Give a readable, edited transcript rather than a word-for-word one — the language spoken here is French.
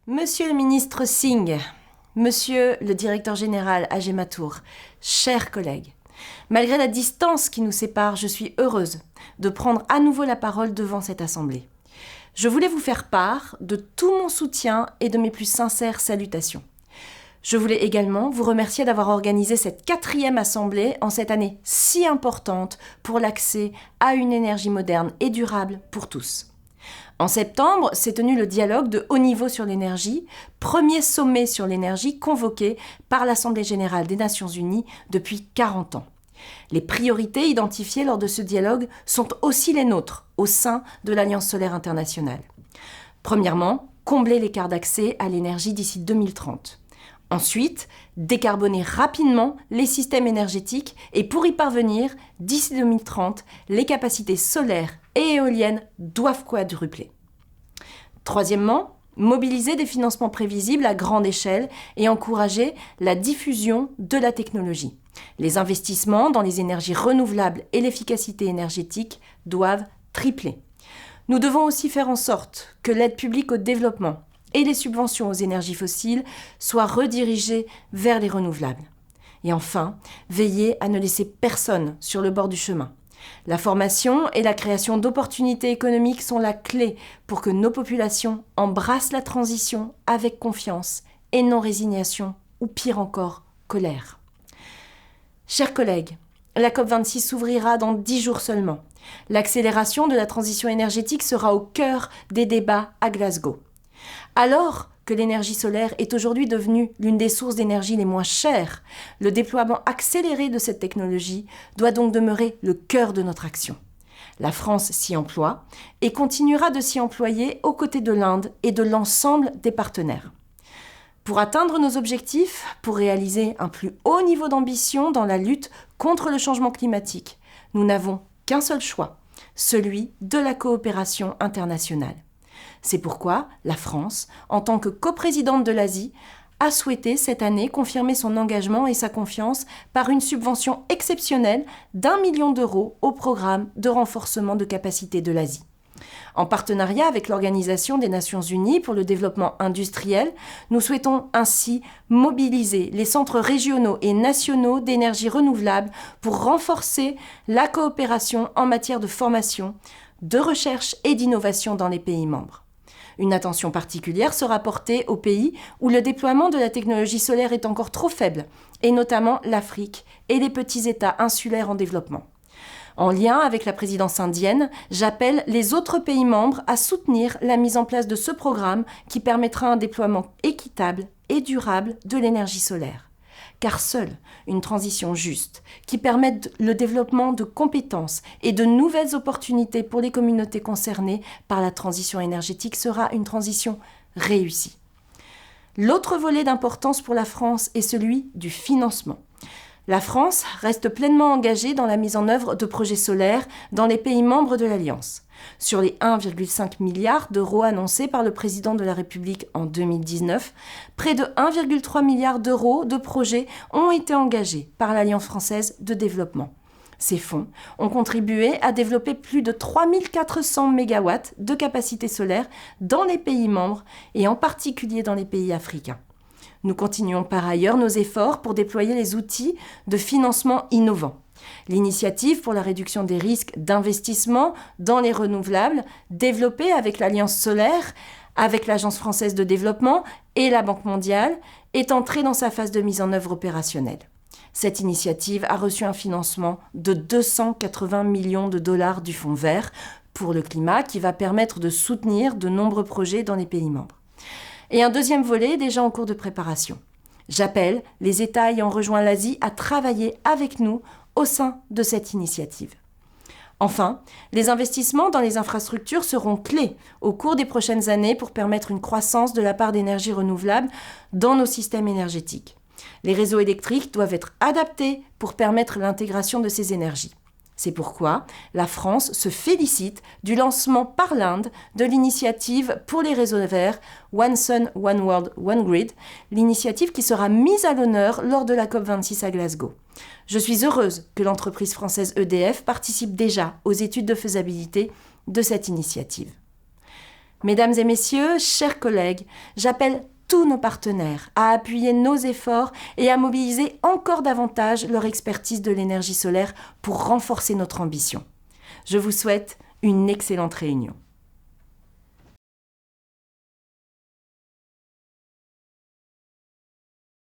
Monsieur le ministre Singh, monsieur le directeur général Agematur, chers collègues, malgré la distance qui nous sépare, je suis heureuse de prendre à nouveau la parole devant cette assemblée. Je voulais vous faire part de tout mon soutien et de mes plus sincères salutations. Je voulais également vous remercier d'avoir organisé cette 4e assemblée en cette année si importante pour l'accès à une énergie moderne et durable pour tous. En septembre, s'est tenu le dialogue de haut niveau sur l'énergie, premier sommet sur l'énergie convoqué par l'Assemblée générale des Nations unies depuis 40 ans. Les priorités identifiées lors de ce dialogue sont aussi les nôtres au sein de l'Alliance solaire internationale. Premièrement, combler l'écart d'accès à l'énergie d'ici 2030. Ensuite, décarboner rapidement les systèmes énergétiques et pour y parvenir, d'ici 2030, les capacités solaires et éoliennes doivent quadrupler. Troisièmement, mobiliser des financements prévisibles à grande échelle et encourager la diffusion de la technologie. Les investissements dans les énergies renouvelables et l'efficacité énergétique doivent tripler. Nous devons aussi faire en sorte que l'aide publique au développement et les subventions aux énergies fossiles soient redirigées vers les renouvelables. Et enfin, veiller à ne laisser personne sur le bord du chemin. La formation et la création d'opportunités économiques sont la clé pour que nos populations embrassent la transition avec confiance et non résignation ou pire encore, colère. Chers collègues, la COP26 s'ouvrira dans 10 jours seulement. L'accélération de la transition énergétique sera au cœur des débats à Glasgow. Alors que l'énergie solaire est aujourd'hui devenue l'une des sources d'énergie les moins chères, le déploiement accéléré de cette technologie doit donc demeurer le cœur de notre action. La France s'y emploie et continuera de s'y employer aux côtés de l'Inde et de l'ensemble des partenaires. Pour atteindre nos objectifs, pour réaliser un plus haut niveau d'ambition dans la lutte contre le changement climatique, nous n'avons qu'un seul choix, celui de la coopération internationale. C'est pourquoi la France, en tant que coprésidente de l'Asie, a souhaité cette année confirmer son engagement et sa confiance par une subvention exceptionnelle d'1 million d'euros au programme de renforcement de capacité de l'Asie. En partenariat avec l'Organisation des Nations Unies pour le développement industriel, nous souhaitons ainsi mobiliser les centres régionaux et nationaux d'énergie renouvelable pour renforcer la coopération en matière de formation, de recherche et d'innovation dans les pays membres. Une attention particulière sera portée aux pays où le déploiement de la technologie solaire est encore trop faible, et notamment l'Afrique et les petits États insulaires en développement. En lien avec la présidence indienne, j'appelle les autres pays membres à soutenir la mise en place de ce programme qui permettra un déploiement équitable et durable de l'énergie solaire. Car seule une transition juste, qui permette le développement de compétences et de nouvelles opportunités pour les communautés concernées par la transition énergétique sera une transition réussie. L'autre volet d'importance pour la France est celui du financement. La France reste pleinement engagée dans la mise en œuvre de projets solaires dans les pays membres de l'Alliance. Sur les 1,5 milliard d'euros annoncés par le président de la République en 2019, près de 1,3 milliard d'euros de projets ont été engagés par l'Alliance française de développement. Ces fonds ont contribué à développer plus de 3400 MW de capacité solaire dans les pays membres et en particulier dans les pays africains. Nous continuons par ailleurs nos efforts pour déployer les outils de financement innovants. L'initiative pour la réduction des risques d'investissement dans les renouvelables, développée avec l'Alliance solaire, avec l'Agence française de développement et la Banque mondiale, est entrée dans sa phase de mise en œuvre opérationnelle. Cette initiative a reçu un financement de 280 millions de dollars du Fonds vert pour le climat qui va permettre de soutenir de nombreux projets dans les pays membres. Et un deuxième volet est déjà en cours de préparation. J'appelle les États ayant rejoint l'Asie à travailler avec nous au sein de cette initiative. Enfin, les investissements dans les infrastructures seront clés au cours des prochaines années pour permettre une croissance de la part d'énergie renouvelable dans nos systèmes énergétiques. Les réseaux électriques doivent être adaptés pour permettre l'intégration de ces énergies. C'est pourquoi la France se félicite du lancement par l'Inde de l'initiative pour les réseaux verts One Sun, One World, One Grid, l'initiative qui sera mise à l'honneur lors de la COP26 à Glasgow. Je suis heureuse que l'entreprise française EDF participe déjà aux études de faisabilité de cette initiative. Mesdames et messieurs, chers collègues, j'appelle tous nos partenaires à appuyer nos efforts et à mobiliser encore davantage leur expertise de l'énergie solaire pour renforcer notre ambition. Je vous souhaite une excellente réunion.